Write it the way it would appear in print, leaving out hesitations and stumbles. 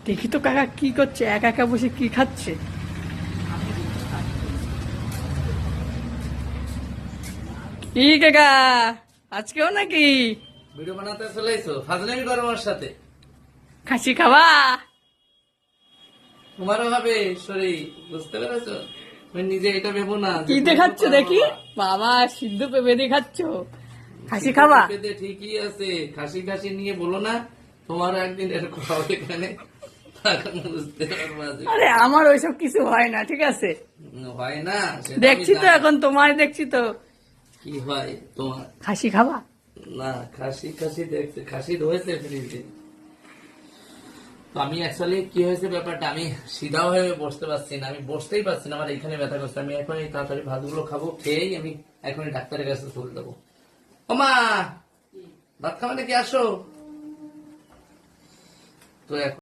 দেখি তো কাকা কি করছে, একা একা বসে কি খাচ্ছে। কি কাকা, আজকেও নাকি ভিডিও বানাতে চলেছো? ফাজলামি করো আমার সাথে। খাসি খাওয়া? তোমারও হবে শরীর, বুঝতে পেরেছো? তুমি নিজে এটা ভেবো না যে কি তুমি দেখাচ্ছ তো দেখি? পারবা। বাবা সিদ্ধ পেঁপে দেখাচ্ছ, খাসি খাওয়া? পেঁপে ঠিকই আছে, খাসি খাসি নিয়ে বলো না, তোমারও একদিন এরকম হবে এখানে, তখন বুঝতে পারবা যে আরে আমার ওইসব কিছু হয় না, ঠিক আছে? হয় না। সেটা আমি দেখছি তো জানি। এখন তোমার, দেখছি তো। কি হয় তোমার? খাসি খাওয়া? না, খাসি খাসি দেখতে, খাসি রয়েছে ফ্রিজে। তো আমি অ্যাকচুয়ালি কি হয়েছে ব্যাপারটা, আমি সিধাও হয়ে বসতে পারছি না, আমি বসতেই পারছি না, আমার এখানে ব্যথা করছে। আমি এখন এই তাড়াতাড়ি ভাতগুলো খাবো, খেয়েই আমি এখনই ডাক্তারের কাছে চলে যাবো। ও মা, ভাত খাওয়া নাকি, আসো। তো এখন